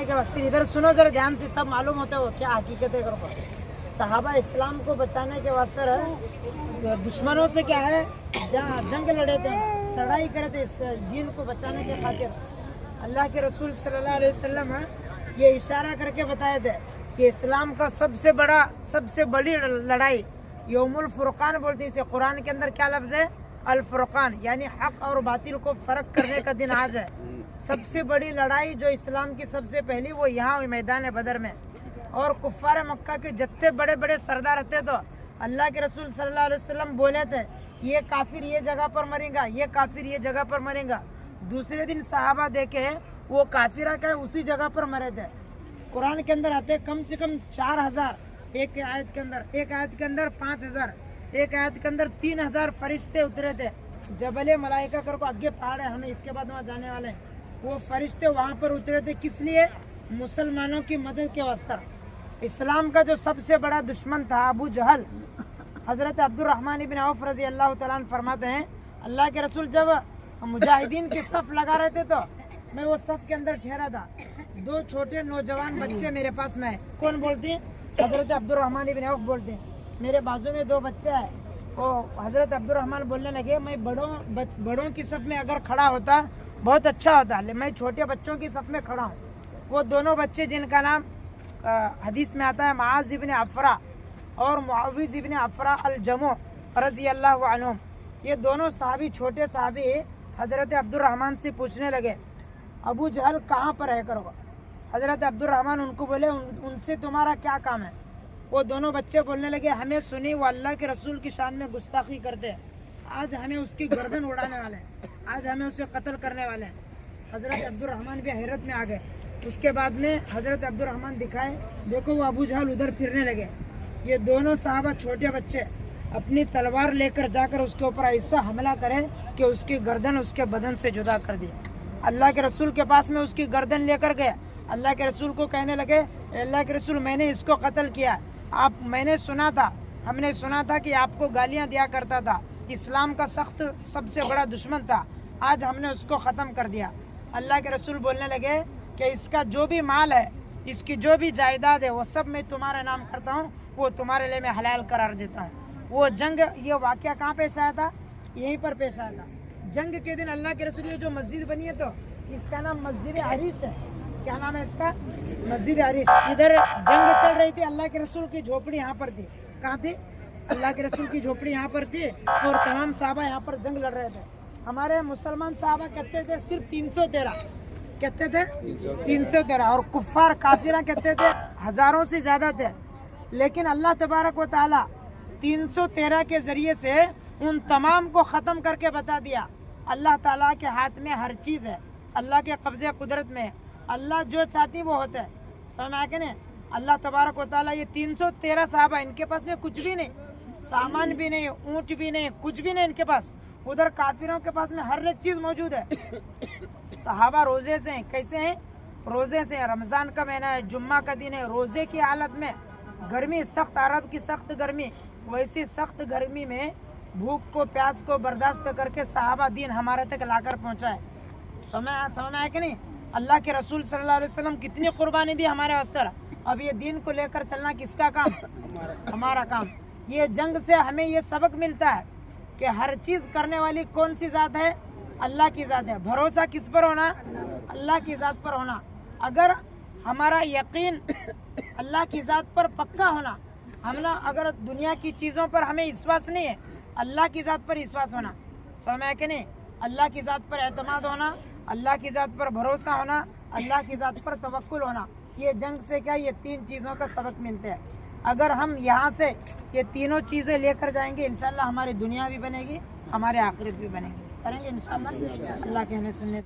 के वास्ते इधर सुनो जरा ध्यान से, तब मालूम होता है वो क्या हकीकत है। करो सहाबा इस्लाम को बचाने के वास्ते रहे, दुश्मनों से क्या है जहाँ जंग लड़े थे, लड़ाई करे थे इस दीन को बचाने के खातिर। अल्लाह के रसूल सल्लल्लाहु अलैहि वसल्लम ये इशारा करके बताए थे कि इस्लाम का सबसे बड़ी लड़ाई यौमुल फुरकान बोलते हैं इसे। कुरान के अंदर क्या लफ्ज़ है? अल फुरकान, यानी हक और बातिल को फ़र्क करने का दिन आज है। सबसे बड़ी लड़ाई जो इस्लाम की सबसे पहली वो यहाँ हुई मैदान बदर में। और कुफ़ार मक्का के जितने बड़े बड़े सरदार रहते तो अल्लाह के रसूल सल्लल्लाहु अलैहि वसल्लम बोले थे ये काफिर ये जगह पर मरेगा, ये काफिर ये जगह पर मरेगा। दूसरे दिन सहाबा देखे वो काफिरा का उसी जगह पर मरे थे। कुरान के अंदर आते कम से कम 4000, एक आयत के अंदर 5000, एक आयत के अंदर 3000 फरिश्ते उतरे थे। जबल मलाइका कर को आगे पहाड़ है, हमें इसके बाद वहाँ जाने वाले हैं। वो फरिश्ते वहाँ पर उतरे थे किस लिए? मुसलमानों की मदद के वास्ते। इस्लाम का जो सबसे बड़ा दुश्मन था अबू जहल, हज़रत अब्दुर्रहमान इब्न औफ रज़ी अल्लाह तआला अन्हु फरमाते हैं अल्लाह के रसूल जब मुजाहिदीन के सफ़ लगा रहे थे तो मैं वो सफ़ के अंदर ठहरा था। दो छोटे नौजवान बच्चे मेरे पास में है। कौन बोलते हैं? हज़रत अब्दुर्रहमान इब्न औफ बोलते हैं। मेरे बाजू में दो बच्चे हैं। वो हज़रत अब्दुर्रहमान बोलने लगे मैं बड़ों की सफ़ में अगर खड़ा होता बहुत अच्छा होता, मैं छोटे बच्चों की सफ़ में खड़ा हूँ। वो दोनों बच्चे जिनका नाम हदीस में आता है मुआज़ इब्न अफ़रा और मुआविज़ इब्न अफ़रा अल-जमू रज़ी अल्लाहु अन्हुम, ये दोनों सहाबी छोटे सहाबी हज़रत अब्दुर्रहमान से पूछने लगे अबू जहल कहाँ पर है करो। हज़रत अब्दुर्रहमान उनको बोले उनसे तुम्हारा क्या काम है? वो दोनों बच्चे बोलने लगे हमें सुनी वो अल्लाह के रसूल की शान में गुस्ताखी करते हैं, आज हमें उसकी गर्दन उड़ाने वाले हैं, आज हमें उसे कत्ल करने वाले हैं। हज़रत अब्दुर्रहमान भी हैरत में आ गए। उसके बाद में हज़रत अब्दुर्रहमान दिखाए देखो वो अबू जहल उधर फिरने लगे। ये दोनों साहबा छोटे बच्चे अपनी तलवार लेकर जाकर उसके ऊपर ऐसा हमला करें कि उसकी गर्दन उसके बदन से जुदा कर दिया। अल्लाह के रसूल के पास में उसकी गर्दन लेकर गए। अल्लाह के रसूल को कहने लगे अल्लाह के रसूल मैंने इसको कत्ल किया, हमने सुना था कि आपको गालियाँ दिया करता था, इस्लाम का सख्त सबसे बड़ा दुश्मन था, आज हमने उसको ख़त्म कर दिया। अल्लाह के रसूल बोलने लगे कि इसका जो भी माल है, इसकी जो भी जायदाद है वो सब मैं तुम्हारा नाम करता हूँ, वो तुम्हारे लिए मैं हलाल करार देता हूँ। वो जंग, ये वाक़या कहाँ पेश आया था? यहीं पर पेश आया था। जंग के दिन अल्लाह के रसूल, ये जो मस्जिद बनी है तो इसका नाम मस्जिद हरीश है। क्या नाम है इसका? मस्जिद हरीश। इधर जंग चल रही थी, अल्लाह के रसूल की झोपड़ी यहाँ पर थी। कहाँ थी? अल्लाह के रसूल की झोपड़ी यहाँ पर थी और तमाम साहबा यहाँ पर जंग लड़ रहे थे। हमारे मुसलमान साहबा कहते थे सिर्फ 313, कहते थे 313, और कुफ्फार काफिरा कहते थे हज़ारों से ज़्यादा थे। लेकिन अल्लाह तबारक व ताला 313 के ज़रिए से उन तमाम को ख़त्म करके बता दिया अल्लाह ताला के हाथ में हर चीज़ है, अल्लाह के कब्ज़े कुदरत में है, अल्लाह जो चाहती वो होता है। समझ आया कि नहीं? अल्लाह तबारक व ताला ये 313 साहबा, इनके पास में कुछ भी नहीं, सामान भी नहीं, ऊँट भी नहीं, कुछ भी नहीं इनके पास। उधर काफिरों के पास में हर एक चीज़ मौजूद है। सहाबा रोज़े से हैं। कैसे हैं? रोज़े से हैं। रमज़ान का महीना है, जुम्मा का दिन है, रोज़े की हालत में, गर्मी सख्त, अरब की सख्त गर्मी, वैसी सख्त गर्मी में भूख को प्यास को बर्दाश्त करके सहाबा दीन हमारे तक लाकर पहुँचा है। समझ आया कि नहीं? अल्लाह के रसूल सल्लल्लाहु अलैहि वसल्लम कितनी कुर्बानी दी हमारे वास्ते। अब ये दीन को लेकर चलना किसका काम? हमारा काम। ये जंग से हमें ये सबक मिलता है कि हर चीज़ करने वाली कौन सी ज़ात है? अल्लाह की ज़ात है। भरोसा किस पर होना? अल्लाह की ज़ात पर होना। अगर हमारा यकीन अल्लाह की ज़ात पर पक्का होना, अगर दुनिया की चीज़ों पर हमें विश्वास नहीं है, अल्लाह की ज़ात पर विश्वास होना। समझ में है कि नहीं? अल्लाह की ज़ात पर एतमाद होना, अल्लाह की ज़ात पर भरोसा होना, अल्लाह की ज़ात पर तवक्कुल होना। ये जंग से क्या ये 3 चीज़ों का सबक मिलते हैं। अगर हम यहाँ से ये तीनों चीज़ें लेकर जाएंगे इंशाअल्लाह हमारी दुनिया भी बनेगी, हमारी आखिरत भी बनेगी। करेंगे इंशाअल्लाह। अल्लाह कहने सुनने